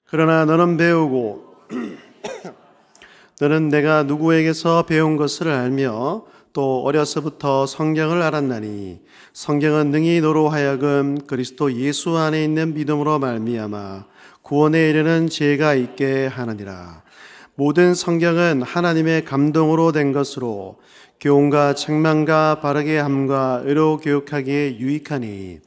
그러나 너는 배우고 너는 내가 누구에게서 배운 것을 알며 또 어려서부터 성경을 알았나니 성경은 능히 너로 하여금 그리스도 예수 안에 있는 믿음으로 말미암아 구원에 이르는 지혜가 있게 하느니라. 모든 성경은 하나님의 감동으로 된 것으로 교훈과 책망과 바르게 함과 의로 교육하기에 유익하니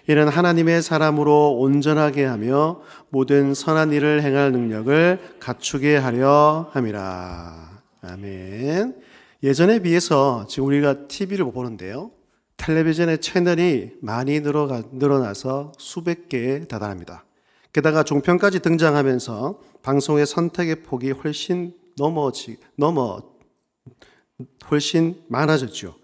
이는 하나님의 사람으로 온전하게 하며 모든 선한 일을 행할 능력을 갖추게 하려 함이라. 아멘. 예전에 비해서 지금 우리가 TV를 보는데요, 텔레비전의 채널이 많이 늘어나서 수백 개에 달합니다. 게다가 종편까지 등장하면서 방송의 선택의 폭이 훨씬 많아졌죠.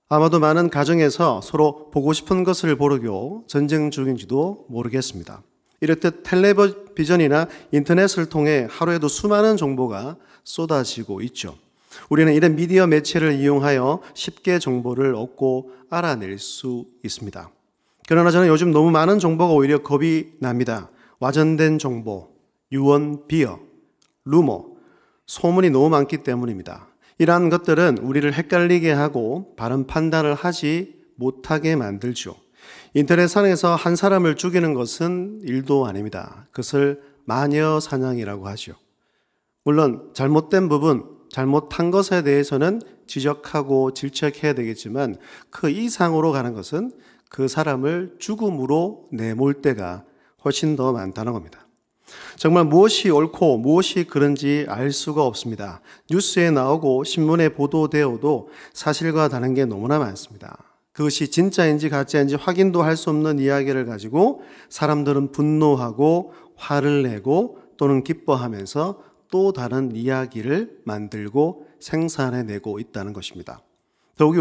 아마도 많은 가정에서 서로 보고 싶은 것을 보려고 전쟁 중인지도 모르겠습니다. 이렇듯 텔레비전이나 인터넷을 통해 하루에도 수많은 정보가 쏟아지고 있죠. 우리는 이런 미디어 매체를 이용하여 쉽게 정보를 얻고 알아낼 수 있습니다. 그러나 저는 요즘 너무 많은 정보가 오히려 겁이 납니다. 와전된 정보, 유언, 비어, 루머, 소문이 너무 많기 때문입니다. 이러한 것들은 우리를 헷갈리게 하고 바른 판단을 하지 못하게 만들죠. 인터넷상에서 한 사람을 죽이는 것은 일도 아닙니다. 그것을 마녀 사냥이라고 하죠. 물론 잘못된 부분, 잘못한 것에 대해서는 지적하고 질책해야 되겠지만 그 이상으로 가는 것은 그 사람을 죽음으로 내몰 때가 훨씬 더 많다는 겁니다. 정말 무엇이 옳고 무엇이 그른지 알 수가 없습니다. 뉴스에 나오고 신문에 보도되어도 사실과 다른 게 너무나 많습니다. 그것이 진짜인지 가짜인지 확인도 할 수 없는 이야기를 가지고 사람들은 분노하고 화를 내고 또는 기뻐하면서 또 다른 이야기를 만들고 생산해내고 있다는 것입니다. 더욱이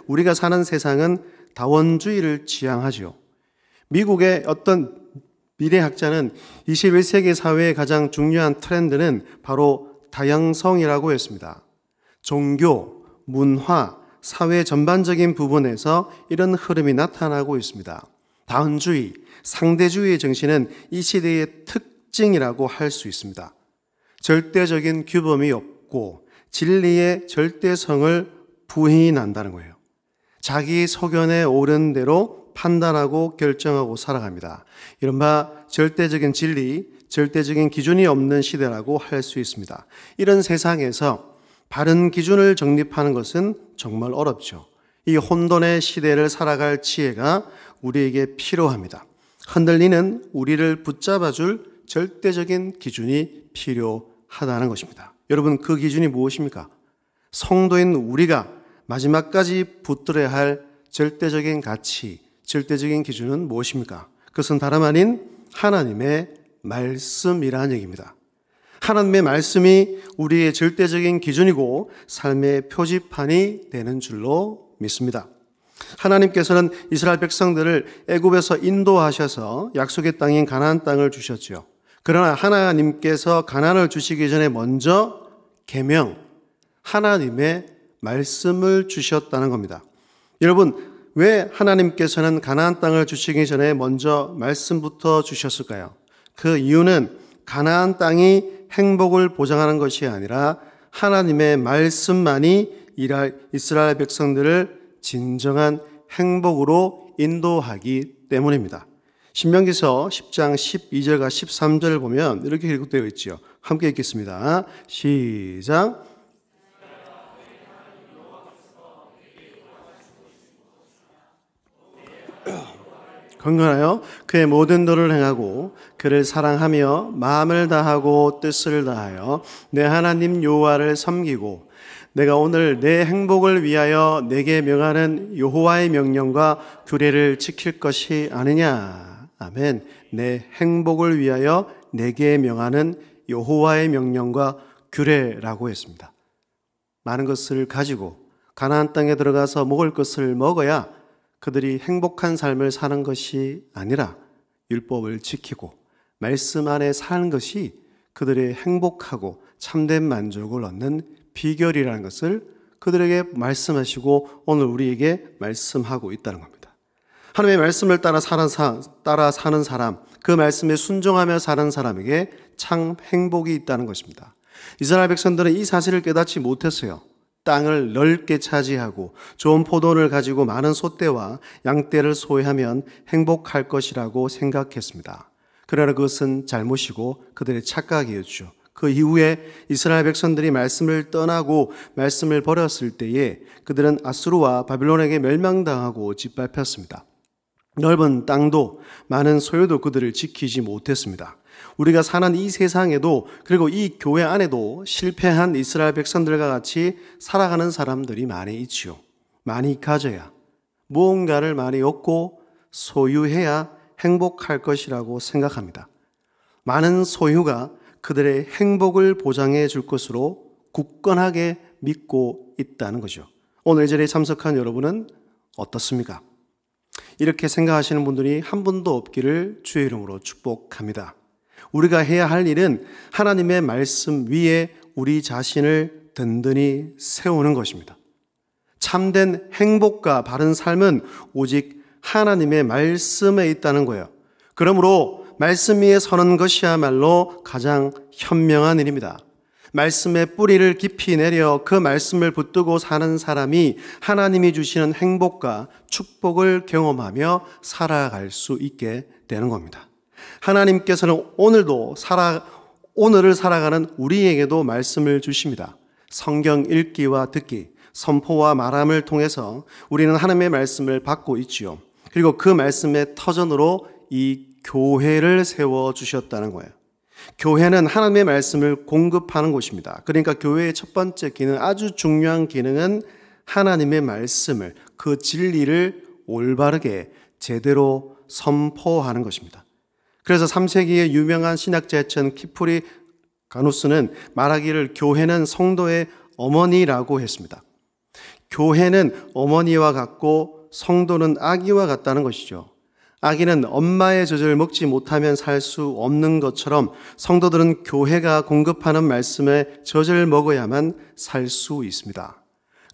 우리가 사는 세상은 다원주의를 지향하죠. 미국의 어떤 미래학자는 21세기 사회의 가장 중요한 트렌드는 바로 다양성이라고 했습니다. 종교, 문화, 사회 전반적인 부분에서 이런 흐름이 나타나고 있습니다. 다원주의, 상대주의의 정신은 이 시대의 특징이라고 할 수 있습니다. 절대적인 규범이 없고 진리의 절대성을 부인한다는 거예요. 자기 소견에 옳은 대로 판단하고 결정하고 살아갑니다. 이른바 절대적인 진리, 절대적인 기준이 없는 시대라고 할 수 있습니다. 이런 세상에서 바른 기준을 정립하는 것은 정말 어렵죠. 이 혼돈의 시대를 살아갈 지혜가 우리에게 필요합니다. 흔들리는 우리를 붙잡아줄 절대적인 기준이 필요하다는 것입니다. 여러분, 그 기준이 무엇입니까? 성도인 우리가 마지막까지 붙들어야 할 절대적인 가치, 절대적인 기준은 무엇입니까? 그것은 다름 아닌 하나님의 말씀이라는 얘기입니다. 하나님의 말씀이 우리의 절대적인 기준이고 삶의 표지판이 되는 줄로 믿습니다. 하나님께서는 이스라엘 백성들을 애굽에서 인도하셔서 약속의 땅인 가나안 땅을 주셨죠. 그러나 하나님께서 가나안을 주시기 전에 먼저 계명, 하나님의 말씀을 주셨다는 겁니다. 여러분, 왜 하나님께서는 가나안 땅을 주시기 전에 먼저 말씀부터 주셨을까요? 그 이유는 가나안 땅이 행복을 보장하는 것이 아니라 하나님의 말씀만이 이스라엘 백성들을 진정한 행복으로 인도하기 때문입니다. 신명기서 10장 12절과 13절을 보면 이렇게 기록되어 있죠. 함께 읽겠습니다. 시작. 건강하여 그의 모든 도를 행하고 그를 사랑하며 마음을 다하고 뜻을 다하여 내 하나님 여호와를 섬기고 내가 오늘 내 행복을 위하여 내게 명하는 여호와의 명령과 규례를 지킬 것이 아니냐. 아멘. 내 행복을 위하여 내게 명하는 여호와의 명령과 규례라고 했습니다. 많은 것을 가지고 가나안 땅에 들어가서 먹을 것을 먹어야 그들이 행복한 삶을 사는 것이 아니라 율법을 지키고 말씀 안에 사는 것이 그들의 행복하고 참된 만족을 얻는 비결이라는 것을 그들에게 말씀하시고 오늘 우리에게 말씀하고 있다는 겁니다. 하나님의 말씀을 따라 사는 사람, 그 말씀에 순종하며 사는 사람에게 참 행복이 있다는 것입니다. 이스라엘 백성들은 이 사실을 깨닫지 못했어요. 땅을 넓게 차지하고 좋은 포도를 가지고 많은 소떼와 양떼를 소유하면 행복할 것이라고 생각했습니다. 그러나 그것은 잘못이고 그들의 착각이었죠. 그 이후에 이스라엘 백성들이 말씀을 떠나고 말씀을 버렸을 때에 그들은 아수르와 바빌론에게 멸망당하고 짓밟혔습니다. 넓은 땅도 많은 소유도 그들을 지키지 못했습니다. 우리가 사는 이 세상에도, 그리고 이 교회 안에도 실패한 이스라엘 백성들과 같이 살아가는 사람들이 많이 있지요. 많이 가져야, 무언가를 많이 얻고 소유해야 행복할 것이라고 생각합니다. 많은 소유가 그들의 행복을 보장해 줄 것으로 굳건하게 믿고 있다는 거죠. 오늘 이 자리에 참석한 여러분은 어떻습니까? 이렇게 생각하시는 분들이 한 분도 없기를 주의 이름으로 축복합니다. 우리가 해야 할 일은 하나님의 말씀 위에 우리 자신을 든든히 세우는 것입니다. 참된 행복과 바른 삶은 오직 하나님의 말씀에 있다는 거예요. 그러므로 말씀 위에 서는 것이야말로 가장 현명한 일입니다. 말씀의 뿌리를 깊이 내려 그 말씀을 붙들고 사는 사람이 하나님이 주시는 행복과 축복을 경험하며 살아갈 수 있게 되는 겁니다. 하나님께서는 오늘을 살아가는 우리에게도 말씀을 주십니다. 성경 읽기와 듣기, 선포와 말함을 통해서 우리는 하나님의 말씀을 받고 있지요. 그리고 그 말씀의 터전으로 이 교회를 세워주셨다는 거예요. 교회는 하나님의 말씀을 공급하는 곳입니다. 그러니까 교회의 첫 번째 기능, 아주 중요한 기능은 하나님의 말씀을, 그 진리를 올바르게 제대로 선포하는 것입니다. 그래서 3세기의 유명한 신학자였던 키프리 가누스는 말하기를 교회는 성도의 어머니라고 했습니다. 교회는 어머니와 같고 성도는 아기와 같다는 것이죠. 아기는 엄마의 젖을 먹지 못하면 살 수 없는 것처럼 성도들은 교회가 공급하는 말씀의 젖을 먹어야만 살 수 있습니다.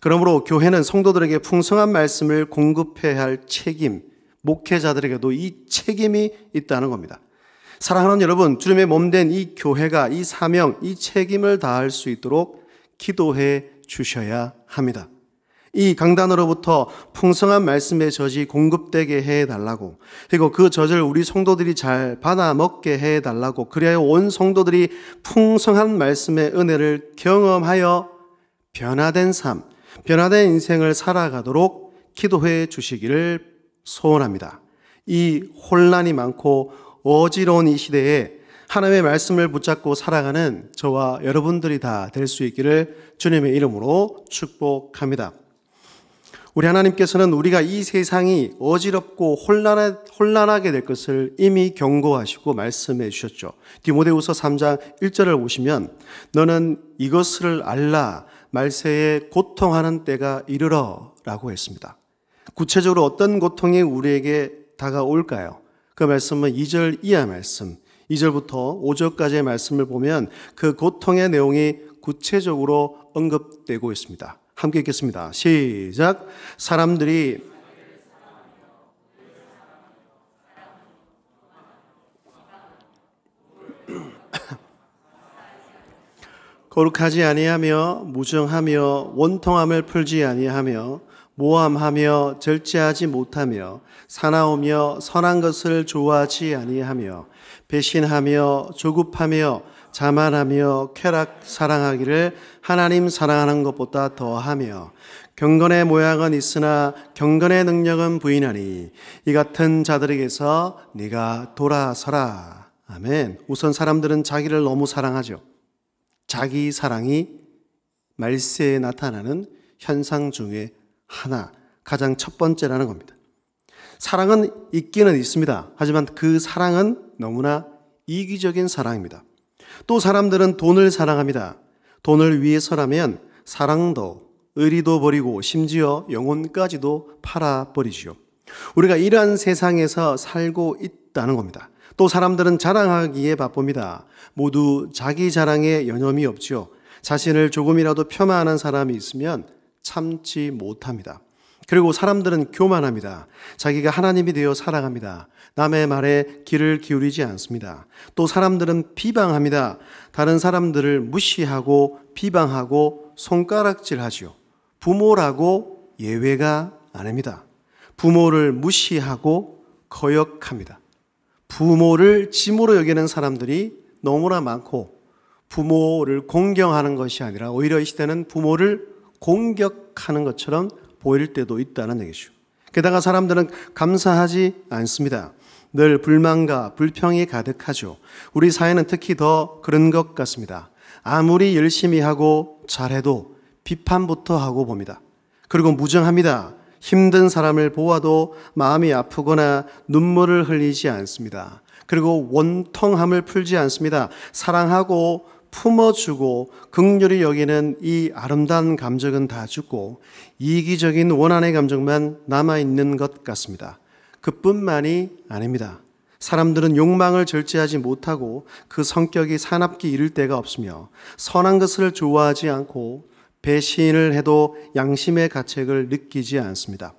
그러므로 교회는 성도들에게 풍성한 말씀을 공급해야 할 책임, 목회자들에게도 이 책임이 있다는 겁니다. 사랑하는 여러분, 주님의 몸된 이 교회가 이 사명, 이 책임을 다할 수 있도록 기도해 주셔야 합니다. 이 강단으로부터 풍성한 말씀의 젖이 공급되게 해달라고, 그리고 그 젖을 우리 성도들이 잘 받아 먹게 해달라고, 그래야 온 성도들이 풍성한 말씀의 은혜를 경험하여 변화된 삶, 변화된 인생을 살아가도록 기도해 주시기를 소원합니다. 이 혼란이 많고 어지러운 이 시대에 하나님의 말씀을 붙잡고 살아가는 저와 여러분들이 다 될 수 있기를 주님의 이름으로 축복합니다. 우리 하나님께서는 우리가 이 세상이 어지럽고 혼란하게 될 것을 이미 경고하시고 말씀해 주셨죠. 디모데후서 3장 1절을 보시면 너는 이것을 알라, 말세에 고통하는 때가 이르러 라고 했습니다. 구체적으로 어떤 고통이 우리에게 다가올까요? 그 말씀은 2절 이하 말씀, 2절부터 5절까지의 말씀을 보면 그 고통의 내용이 구체적으로 언급되고 있습니다. 함께 읽겠습니다. 시작. 사람들이 거룩하지 아니하며 무정하며 원통함을 풀지 아니하며 모함하며 절제하지 못하며 사나우며 선한 것을 좋아하지 아니하며 배신하며 조급하며 자만하며 쾌락 사랑하기를 하나님 사랑하는 것보다 더하며 경건의 모양은 있으나 경건의 능력은 부인하니 이 같은 자들에게서 네가 돌아서라. 아멘. 우선 사람들은 자기를 너무 사랑하죠. 자기 사랑이 말세에 나타나는 현상 중에 하나, 가장 첫 번째라는 겁니다. 사랑은 있기는 있습니다. 하지만 그 사랑은 너무나 이기적인 사랑입니다. 또 사람들은 돈을 사랑합니다. 돈을 위해서라면 사랑도 의리도 버리고 심지어 영혼까지도 팔아버리지요. 우리가 이러한 세상에서 살고 있다는 겁니다. 또 사람들은 자랑하기에 바쁩니다. 모두 자기 자랑에 여념이 없지요. 자신을 조금이라도 폄하하는 사람이 있으면 참지 못합니다. 그리고 사람들은 교만합니다. 자기가 하나님이 되어 살아갑니다. 남의 말에 귀를 기울이지 않습니다. 또 사람들은 비방합니다. 다른 사람들을 무시하고 비방하고 손가락질하지요. 부모라고 예외가 아닙니다. 부모를 무시하고 거역합니다. 부모를 짐으로 여기는 사람들이 너무나 많고 부모를 공경하는 것이 아니라 오히려 이 시대는 부모를 공격하는 것처럼 보일 때도 있다는 얘기죠. 게다가 사람들은 감사하지 않습니다. 늘 불만과 불평이 가득하죠. 우리 사회는 특히 더 그런 것 같습니다. 아무리 열심히 하고 잘해도 비판부터 하고 봅니다. 그리고 무정합니다. 힘든 사람을 보아도 마음이 아프거나 눈물을 흘리지 않습니다. 그리고 원통함을 풀지 않습니다. 사랑하고 품어주고 긍휼히 여기는 이 아름다운 감정은 다 죽고 이기적인 원한의 감정만 남아있는 것 같습니다. 그뿐만이 아닙니다. 사람들은 욕망을 절제하지 못하고 그 성격이 사납게 이를 데가 없으며 선한 것을 좋아하지 않고 배신을 해도 양심의 가책을 느끼지 않습니다.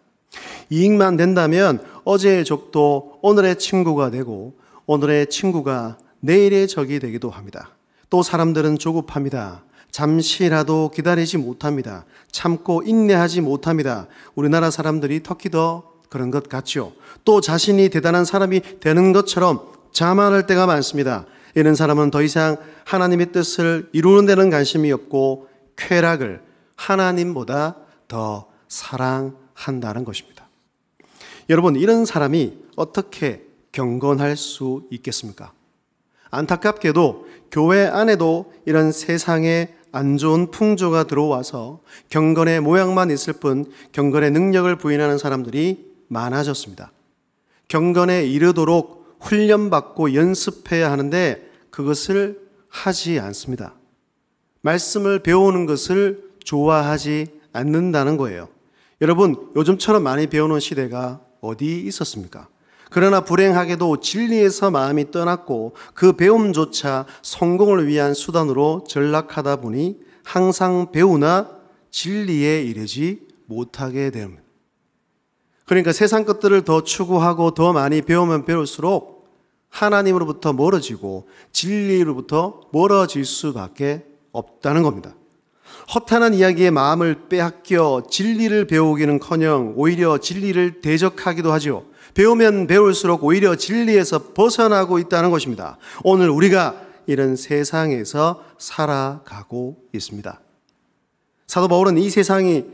이익만 된다면 어제의 적도 오늘의 친구가 되고 오늘의 친구가 내일의 적이 되기도 합니다. 또 사람들은 조급합니다. 잠시라도 기다리지 못합니다. 참고 인내하지 못합니다. 우리나라 사람들이 특히 더 그런 것 같죠. 또 자신이 대단한 사람이 되는 것처럼 자만할 때가 많습니다. 이런 사람은 더 이상 하나님의 뜻을 이루는 데는 관심이 없고 쾌락을 하나님보다 더 사랑한다는 것입니다. 여러분, 이런 사람이 어떻게 경건할 수 있겠습니까? 안타깝게도 교회 안에도 이런 세상에 안 좋은 풍조가 들어와서 경건의 모양만 있을 뿐 경건의 능력을 부인하는 사람들이 많아졌습니다. 경건에 이르도록 훈련받고 연습해야 하는데 그것을 하지 않습니다. 말씀을 배우는 것을 좋아하지 않는다는 거예요. 여러분, 요즘처럼 많이 배우는 시대가 어디 있었습니까? 그러나 불행하게도 진리에서 마음이 떠났고 그 배움조차 성공을 위한 수단으로 전락하다 보니 항상 배우나 진리에 이르지 못하게 됩니다. 그러니까 세상 것들을 더 추구하고 더 많이 배우면 배울수록 하나님으로부터 멀어지고 진리로부터 멀어질 수밖에 없다는 겁니다. 허탄한 이야기에 마음을 빼앗겨 진리를 배우기는커녕 오히려 진리를 대적하기도 하죠. 배우면 배울수록 오히려 진리에서 벗어나고 있다는 것입니다. 오늘 우리가 이런 세상에서 살아가고 있습니다. 사도 바울은 이 세상이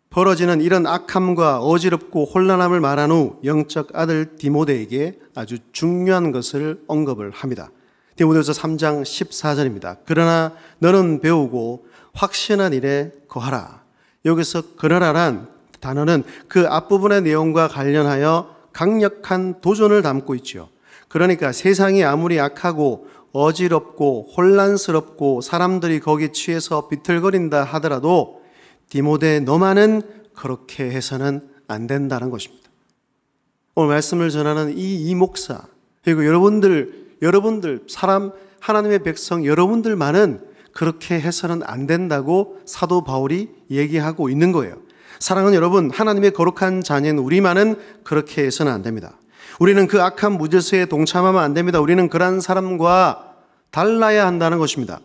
벌어지는 이런 악함과 어지럽고 혼란함을 말한 후 영적 아들 디모데에게 아주 중요한 것을 언급을 합니다. 디모데후서 3장 14절입니다. 그러나 너는 배우고 확신한 일에 거하라. 여기서 그러라란 단어는 그 앞부분의 내용과 관련하여 강력한 도전을 담고 있죠. 그러니까 세상이 아무리 악하고 어지럽고 혼란스럽고 사람들이 거기에 취해서 비틀거린다 하더라도 디모데 너만은 그렇게 해서는 안 된다는 것입니다. 오늘 말씀을 전하는 이 목사 그리고 여러분들 사람 하나님의 백성 여러분들만은 그렇게 해서는 안 된다고 사도 바울이 얘기하고 있는 거예요. 사랑하는 여러분, 하나님의 거룩한 자녀인 우리만은 그렇게 해서는 안 됩니다. 우리는 그 악한 무질서에 동참하면 안 됩니다. 우리는 그런 사람과 달라야 한다는 것입니다.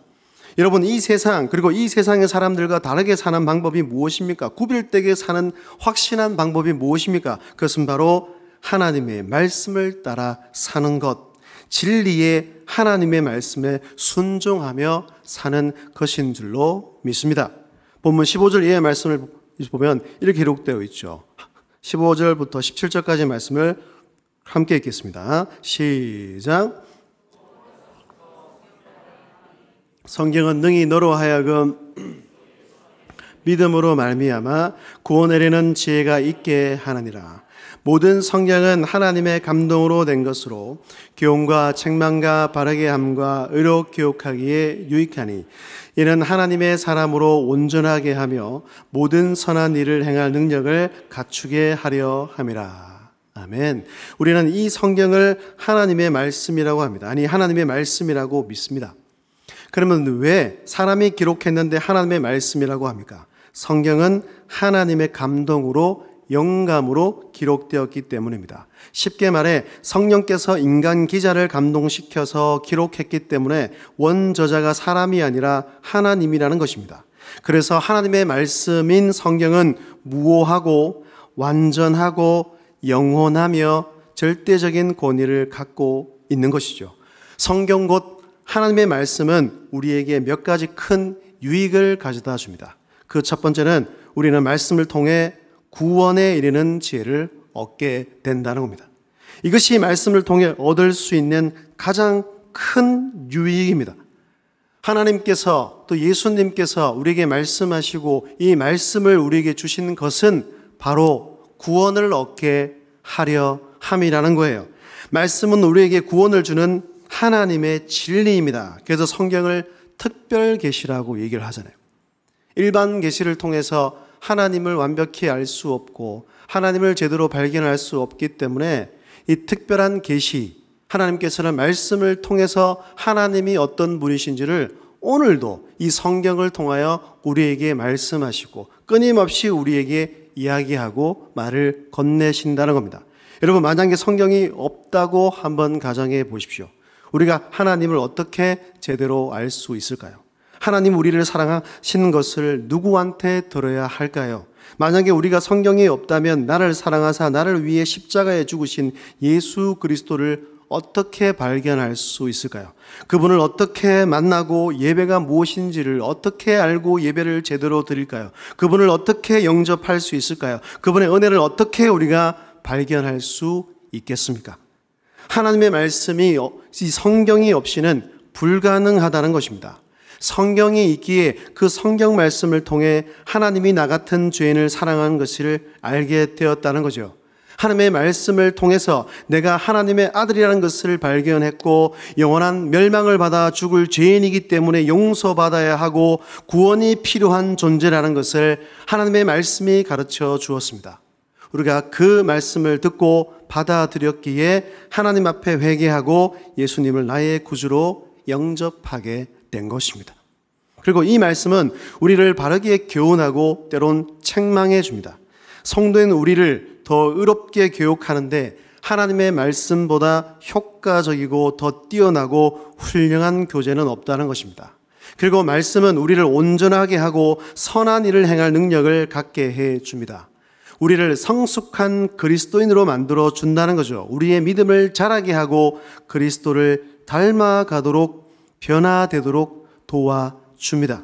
여러분, 이 세상 그리고 이 세상의 사람들과 다르게 사는 방법이 무엇입니까? 구별되게 사는 확신한 방법이 무엇입니까? 그것은 바로 하나님의 말씀을 따라 사는 것, 진리의 하나님의 말씀에 순종하며 사는 것인 줄로 믿습니다. 본문 15절 이하의 말씀을 보면 이렇게 기록되어 있죠. 15절부터 17절까지 말씀을 함께 읽겠습니다. 시작. 성경은 능히 너로 하여금 믿음으로 말미암아 구원에 이르는 지혜가 있게 하느니라. 모든 성경은 하나님의 감동으로 된 것으로 교훈과 책망과 바르게 함과 의로 교육하기에 유익하니 이는 하나님의 사람으로 온전하게 하며 모든 선한 일을 행할 능력을 갖추게 하려 함이라. 아멘. 우리는 이 성경을 하나님의 말씀이라고 합니다. 아니, 하나님의 말씀이라고 믿습니다. 그러면 왜 사람이 기록했는데 하나님의 말씀이라고 합니까? 성경은 하나님의 감동으로 영감으로 기록되었기 때문입니다. 쉽게 말해 성령께서 인간 기자를 감동시켜서 기록했기 때문에 원저자가 사람이 아니라 하나님이라는 것입니다. 그래서 하나님의 말씀인 성경은 무오하고 완전하고 영원하며 절대적인 권위를 갖고 있는 것이죠. 성경 곧 하나님의 말씀은 우리에게 몇 가지 큰 유익을 가져다 줍니다. 그 첫 번째는 우리는 말씀을 통해 구원에 이르는 지혜를 얻게 된다는 겁니다. 이것이 말씀을 통해 얻을 수 있는 가장 큰 유익입니다. 하나님께서 또 예수님께서 우리에게 말씀하시고 이 말씀을 우리에게 주신 것은 바로 구원을 얻게 하려 함이라는 거예요. 말씀은 우리에게 구원을 주는 하나님의 진리입니다. 그래서 성경을 특별 계시라고 얘기를 하잖아요. 일반 계시를 통해서 하나님을 완벽히 알 수 없고 하나님을 제대로 발견할 수 없기 때문에 이 특별한 계시, 하나님께서는 말씀을 통해서 하나님이 어떤 분이신지를 오늘도 이 성경을 통하여 우리에게 말씀하시고 끊임없이 우리에게 이야기하고 말을 건네신다는 겁니다. 여러분, 만약에 성경이 없다고 한번 가정해 보십시오. 우리가 하나님을 어떻게 제대로 알 수 있을까요? 하나님 우리를 사랑하시는 것을 누구한테 들어야 할까요? 만약에 우리가 성경이 없다면 나를 사랑하사 나를 위해 십자가에 죽으신 예수 그리스도를 어떻게 발견할 수 있을까요? 그분을 어떻게 만나고 예배가 무엇인지를 어떻게 알고 예배를 제대로 드릴까요? 그분을 어떻게 영접할 수 있을까요? 그분의 은혜를 어떻게 우리가 발견할 수 있겠습니까? 하나님의 말씀이 이 성경이 없이는 불가능하다는 것입니다. 성경이 있기에 그 성경 말씀을 통해 하나님이 나 같은 죄인을 사랑하는 것을 알게 되었다는 거죠. 하나님의 말씀을 통해서 내가 하나님의 아들이라는 것을 발견했고 영원한 멸망을 받아 죽을 죄인이기 때문에 용서받아야 하고 구원이 필요한 존재라는 것을 하나님의 말씀이 가르쳐 주었습니다. 우리가 그 말씀을 듣고 받아들였기에 하나님 앞에 회개하고 예수님을 나의 구주로 영접하게 된 것입니다. 그리고 이 말씀은 우리를 바르게 교훈하고 때론 책망해 줍니다. 성도인 우리를 더 의롭게 교육하는데 하나님의 말씀보다 효과적이고 더 뛰어나고 훌륭한 교재는 없다는 것입니다. 그리고 말씀은 우리를 온전하게 하고 선한 일을 행할 능력을 갖게 해 줍니다. 우리를 성숙한 그리스도인으로 만들어 준다는 거죠. 우리의 믿음을 자라게 하고 그리스도를 닮아가도록 변화되도록 도와줍니다.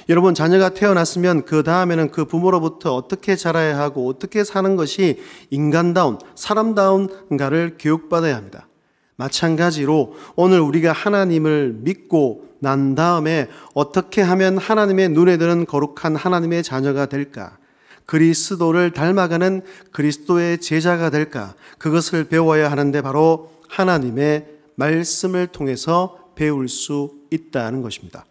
여러분, 자녀가 태어났으면 그 다음에는 그 부모로부터 어떻게 자라야 하고 어떻게 사는 것이 인간다운, 사람다운가를 교육받아야 합니다. 마찬가지로 오늘 우리가 하나님을 믿고 난 다음에 어떻게 하면 하나님의 눈에 드는 거룩한 하나님의 자녀가 될까? 그리스도를 닮아가는 그리스도의 제자가 될까? 그것을 배워야 하는데 바로 하나님의 말씀을 통해서 배울 수 있다는 것입니다.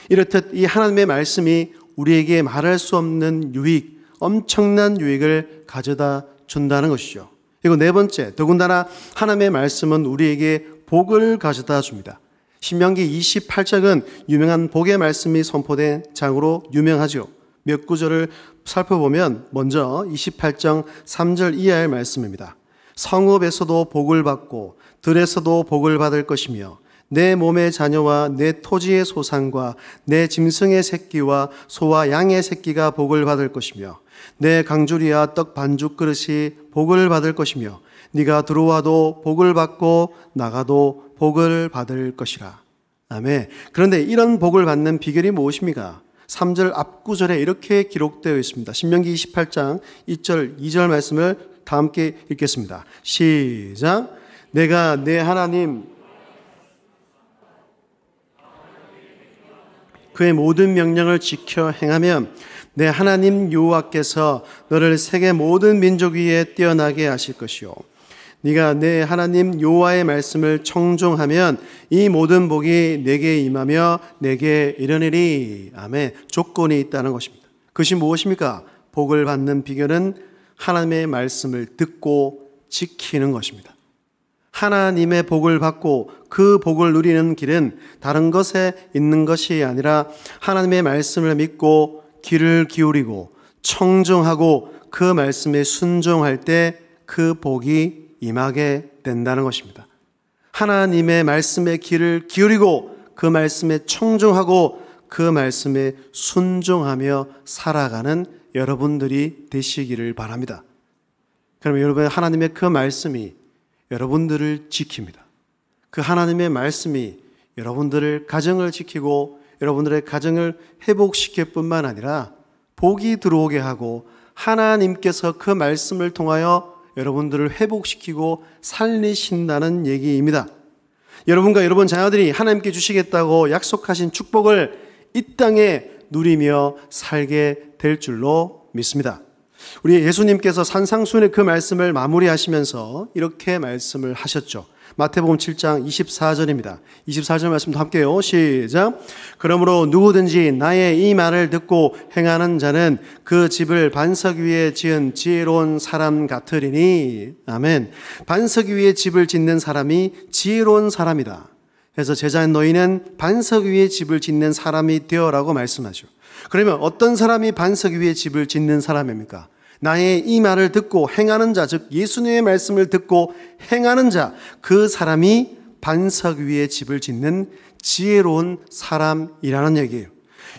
이렇듯 이 하나님의 말씀이 우리에게 말할 수 없는 유익, 엄청난 유익을 가져다 준다는 것이죠. 그리고 네 번째, 더군다나 하나님의 말씀은 우리에게 복을 가져다 줍니다. 신명기 28장은 유명한 복의 말씀이 선포된 장으로 유명하죠. 몇 구절을 살펴보면 먼저 28장 3절 이하의 말씀입니다. 성읍에서도 복을 받고 들에서도 복을 받을 것이며 내 몸의 자녀와 내 토지의 소산과 내 짐승의 새끼와 소와 양의 새끼가 복을 받을 것이며 내 강주리와 떡 반죽 그릇이 복을 받을 것이며 네가 들어와도 복을 받고 나가도 복을 받을 것이라. 아멘. 그런데 이런 복을 받는 비결이 무엇입니까? 3절 앞구절에 이렇게 기록되어 있습니다. 신명기 28장 1절 2절 말씀을 다 함께 읽겠습니다. 시작. 내가 내 하나님 그의 모든 명령을 지켜 행하면 내 하나님 여호와께서 너를 세계 모든 민족 위에 뛰어나게 하실 것이요 네가 내 하나님 여호와의 말씀을 청종하면 이 모든 복이 내게 임하며 내게 이르리니. 아멘. 조건이 있다는 것입니다. 그것이 무엇입니까? 복을 받는 비결은 하나님의 말씀을 듣고 지키는 것입니다. 하나님의 복을 받고 그 복을 누리는 길은 다른 것에 있는 것이 아니라 하나님의 말씀을 믿고 귀를 기울이고 청정하고 그 말씀에 순종할 때 그 복이 임하게 된다는 것입니다. 하나님의 말씀에 귀를 기울이고 그 말씀에 청정하고 그 말씀에 순종하며 살아가는 여러분들이 되시기를 바랍니다. 그러면 여러분, 하나님의 그 말씀이 여러분들을 지킵니다. 그 하나님의 말씀이 여러분들의 가정을 지키고 여러분들의 가정을 회복시킬 뿐만 아니라 복이 들어오게 하고 하나님께서 그 말씀을 통하여 여러분들을 회복시키고 살리신다는 얘기입니다. 여러분과 여러분 자녀들이 하나님께 주시겠다고 약속하신 축복을 이 땅에 누리며 살게 될 줄로 믿습니다. 우리 예수님께서 산상수훈의 그 말씀을 마무리하시면서 이렇게 말씀을 하셨죠. 마태복음 7장 24절입니다. 24절 말씀도 함께요. 시작. 그러므로 누구든지 나의 이 말을 듣고 행하는 자는 그 집을 반석 위에 지은 지혜로운 사람 같으리니. 아멘. 반석 위에 집을 짓는 사람이 지혜로운 사람이다. 그래서 제자인 너희는 반석 위에 집을 짓는 사람이 되어라고 말씀하죠. 그러면 어떤 사람이 반석 위에 집을 짓는 사람입니까? 나의 이 말을 듣고 행하는 자, 즉 예수님의 말씀을 듣고 행하는 자, 그 사람이 반석 위에 집을 짓는 지혜로운 사람이라는 얘기예요.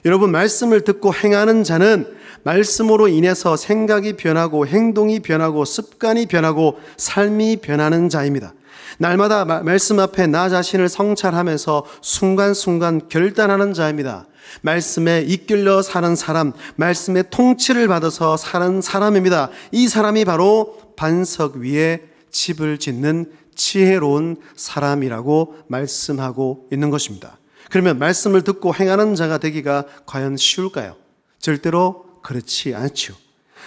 여러분, 말씀을 듣고 행하는 자는 말씀으로 인해서 생각이 변하고 행동이 변하고 습관이 변하고 삶이 변하는 자입니다. 날마다 말씀 앞에 나 자신을 성찰하면서 순간순간 결단하는 자입니다. 말씀에 이끌려 사는 사람, 말씀의 통치를 받아서 사는 사람입니다. 이 사람이 바로 반석 위에 집을 짓는 지혜로운 사람이라고 말씀하고 있는 것입니다. 그러면 말씀을 듣고 행하는 자가 되기가 과연 쉬울까요? 절대로 그렇지 않죠.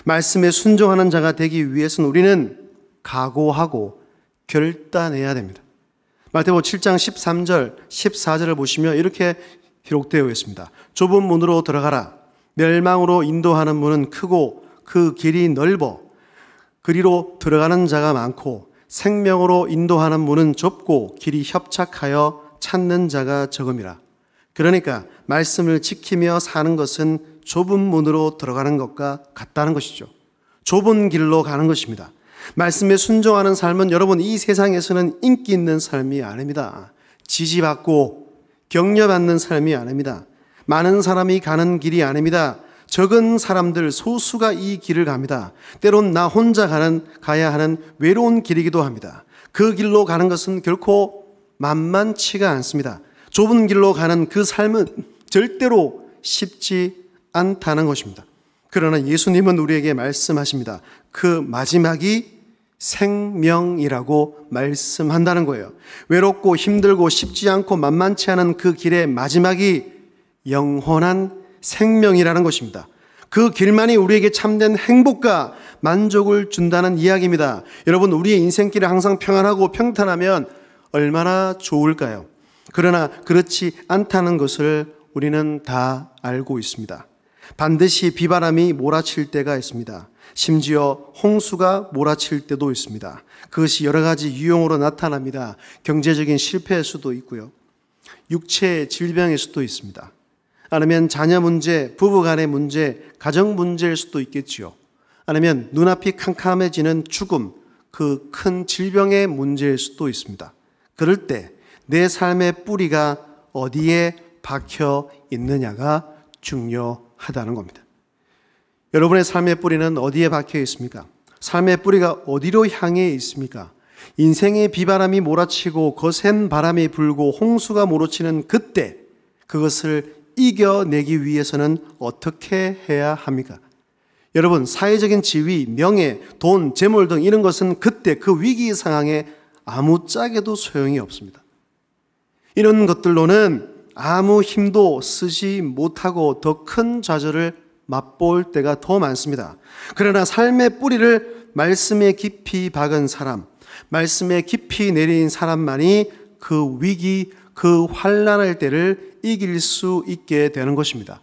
말씀에 순종하는 자가 되기 위해서는 우리는 각오하고 결단해야 됩니다. 마태복음 7장 13절, 14절을 보시면 이렇게 기록되어 있습니다. 좁은 문으로 들어가라. 멸망으로 인도하는 문은 크고 그 길이 넓어 그리로 들어가는 자가 많고 생명으로 인도하는 문은 좁고 길이 협착하여 찾는 자가 적음이라. 그러니까 말씀을 지키며 사는 것은 좁은 문으로 들어가는 것과 같다는 것이죠. 좁은 길로 가는 것입니다. 말씀에 순종하는 삶은 여러분 이 세상에서는 인기 있는 삶이 아닙니다. 지지받고 격려받는 삶이 아닙니다. 많은 사람이 가는 길이 아닙니다. 적은 사람들 소수가 이 길을 갑니다. 때론 나 혼자 가야 하는 외로운 길이기도 합니다. 그 길로 가는 것은 결코 만만치가 않습니다. 좁은 길로 가는 그 삶은 절대로 쉽지 않다는 것입니다. 그러나 예수님은 우리에게 말씀하십니다. 그 마지막이 생명이라고 말씀한다는 거예요. 외롭고 힘들고 쉽지 않고 만만치 않은 그 길의 마지막이 영원한 생명이라는 것입니다. 그 길만이 우리에게 참된 행복과 만족을 준다는 이야기입니다. 여러분, 우리의 인생길이 항상 평안하고 평탄하면 얼마나 좋을까요? 그러나 그렇지 않다는 것을 우리는 다 알고 있습니다. 반드시 비바람이 몰아칠 때가 있습니다. 심지어 홍수가 몰아칠 때도 있습니다. 그것이 여러 가지 유형으로 나타납니다. 경제적인 실패일 수도 있고요. 육체의 질병일 수도 있습니다. 아니면 자녀 문제, 부부 간의 문제, 가정 문제일 수도 있겠지요. 아니면 눈앞이 캄캄해지는 죽음, 그 큰 질병의 문제일 수도 있습니다. 그럴 때 내 삶의 뿌리가 어디에 박혀 있느냐가 중요하다는 겁니다. 여러분의 삶의 뿌리는 어디에 박혀 있습니까? 삶의 뿌리가 어디로 향해 있습니까? 인생의 비바람이 몰아치고 거센 바람이 불고 홍수가 몰아치는 그때 그것을 이겨내기 위해서는 어떻게 해야 합니까? 여러분, 사회적인 지위, 명예, 돈, 재물 등 이런 것은 그때 그 위기 상황에 아무짝에도 소용이 없습니다. 이런 것들로는 아무 힘도 쓰지 못하고 더 큰 좌절을 맛볼 때가 더 많습니다. 그러나 삶의 뿌리를 말씀에 깊이 박은 사람, 말씀에 깊이 내린 사람만이 그 위기, 그 환난의 때를 이길 수 있게 되는 것입니다.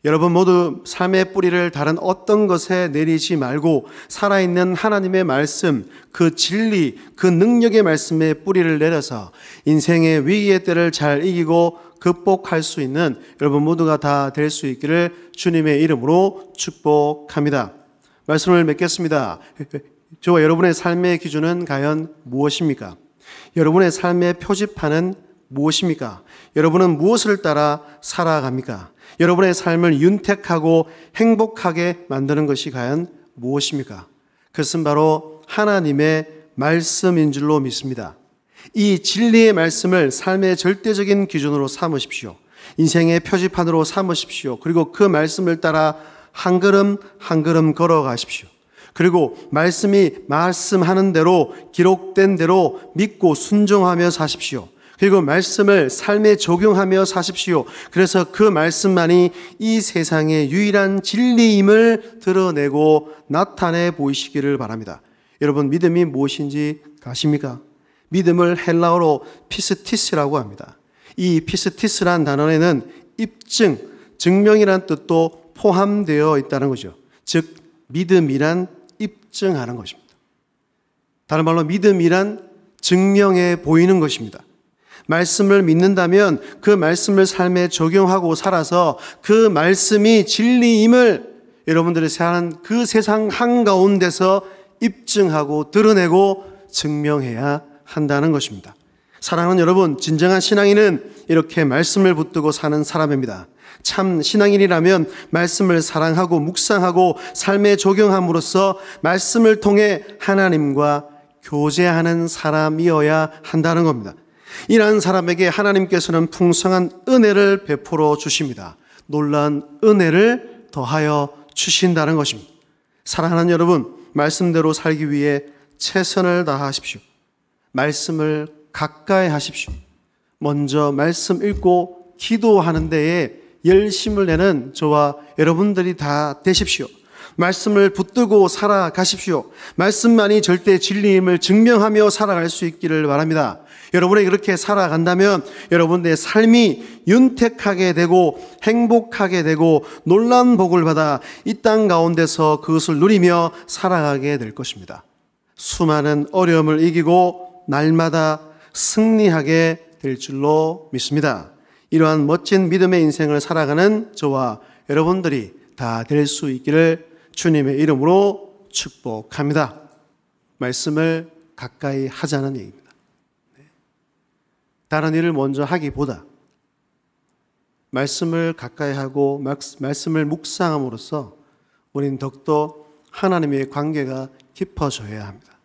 여러분 모두 삶의 뿌리를 다른 어떤 것에 내리지 말고 살아있는 하나님의 말씀, 그 진리, 그 능력의 말씀에 뿌리를 내려서 인생의 위기의 때를 잘 이기고 극복할 수 있는 여러분 모두가 다 될 수 있기를 주님의 이름으로 축복합니다. 말씀을 맺겠습니다. 저와 여러분의 삶의 기준은 과연 무엇입니까? 여러분의 삶의 표지판은 무엇입니까? 여러분은 무엇을 따라 살아갑니까? 여러분의 삶을 윤택하고 행복하게 만드는 것이 과연 무엇입니까? 그것은 바로 하나님의 말씀인 줄로 믿습니다. 이 진리의 말씀을 삶의 절대적인 기준으로 삼으십시오. 인생의 표지판으로 삼으십시오. 그리고 그 말씀을 따라 한 걸음 한 걸음 걸어가십시오. 그리고 말씀이 말씀하는 대로 기록된 대로 믿고 순종하며 사십시오. 그리고 말씀을 삶에 적용하며 사십시오. 그래서 그 말씀만이 이 세상의 유일한 진리임을 드러내고 나타내 보이시기를 바랍니다. 여러분, 믿음이 무엇인지 아십니까? 믿음을 헬라어로 피스티스라고 합니다. 이 피스티스란 단어에는 입증, 증명이란 뜻도 포함되어 있다는 거죠. 즉 믿음이란 입증하는 것입니다. 다른 말로 믿음이란 증명해 보이는 것입니다. 말씀을 믿는다면 그 말씀을 삶에 적용하고 살아서 그 말씀이 진리임을 여러분들이 사는 그 세상 한가운데서 입증하고 드러내고 증명해야 한다는 것입니다. 사랑하는 여러분, 진정한 신앙인은 이렇게 말씀을 붙들고 사는 사람입니다. 참 신앙인이라면 말씀을 사랑하고 묵상하고 삶에 적용함으로써 말씀을 통해 하나님과 교제하는 사람이어야 한다는 겁니다. 이러한 사람에게 하나님께서는 풍성한 은혜를 베풀어 주십니다. 놀라운 은혜를 더하여 주신다는 것입니다. 사랑하는 여러분, 말씀대로 살기 위해 최선을 다하십시오. 말씀을 가까이 하십시오. 먼저 말씀 읽고 기도하는 데에 열심을 내는 저와 여러분들이 다 되십시오. 말씀을 붙들고 살아가십시오. 말씀만이 절대 진리임을 증명하며 살아갈 수 있기를 바랍니다. 여러분이 그렇게 살아간다면 여러분의 삶이 윤택하게 되고 행복하게 되고 놀라운 복을 받아 이 땅 가운데서 그것을 누리며 살아가게 될 것입니다. 수많은 어려움을 이기고 날마다 승리하게 될 줄로 믿습니다. 이러한 멋진 믿음의 인생을 살아가는 저와 여러분들이 다 될 수 있기를 주님의 이름으로 축복합니다. 말씀을 가까이 하자는 얘기입니다. 다른 일을 먼저 하기보다 말씀을 가까이 하고 말씀을 묵상함으로써 우리는 더욱더 하나님의 관계가 깊어져야 합니다.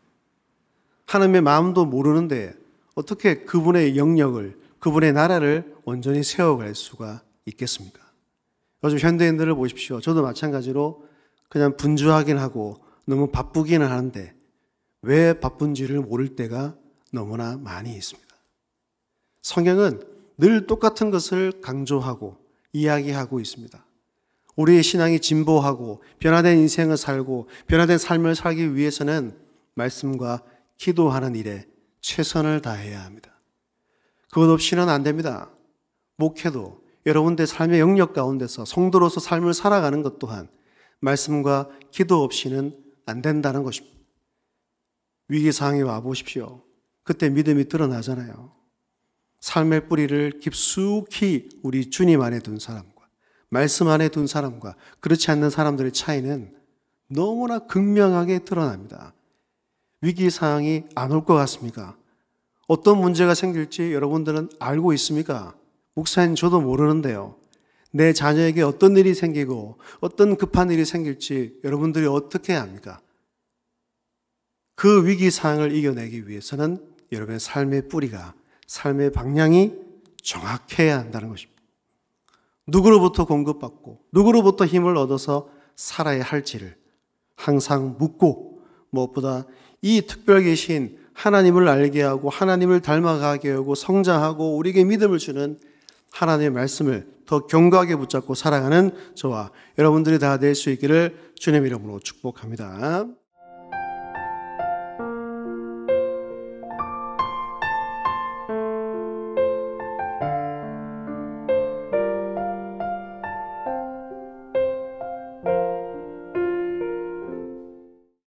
하나님의 마음도 모르는데 어떻게 그분의 영역을, 그분의 나라를 온전히 세워갈 수가 있겠습니까? 요즘 현대인들을 보십시오. 저도 마찬가지로 그냥 분주하긴 하고 너무 바쁘기는 하는데 왜 바쁜지를 모를 때가 너무나 많이 있습니다. 성경은 늘 똑같은 것을 강조하고 이야기하고 있습니다. 우리의 신앙이 진보하고 변화된 인생을 살고 변화된 삶을 살기 위해서는 말씀과 기도하는 일에 최선을 다해야 합니다. 그것 없이는 안 됩니다. 목회도 여러분들의 삶의 영역 가운데서 성도로서 삶을 살아가는 것 또한 말씀과 기도 없이는 안 된다는 것입니다. 위기상황에 와보십시오. 그때 믿음이 드러나잖아요. 삶의 뿌리를 깊숙이 우리 주님 안에 둔 사람과 말씀 안에 둔 사람과 그렇지 않는 사람들의 차이는 너무나 극명하게 드러납니다. 위기상황이 안 올 것 같습니까? 어떤 문제가 생길지 여러분들은 알고 있습니까? 목사님, 저도 모르는데요. 내 자녀에게 어떤 일이 생기고 어떤 급한 일이 생길지 여러분들이 어떻게 압니까? 그 위기상황을 이겨내기 위해서는 여러분의 삶의 뿌리가, 삶의 방향이 정확해야 한다는 것입니다. 누구로부터 공급받고 누구로부터 힘을 얻어서 살아야 할지를 항상 묻고 무엇보다 이 특별 계신 하나님을 알게 하고 하나님을 닮아가게 하고 성장하고 우리에게 믿음을 주는 하나님의 말씀을 더 견고하게 붙잡고 살아가는 저와 여러분들이 다 될 수 있기를 주님 이름으로 축복합니다.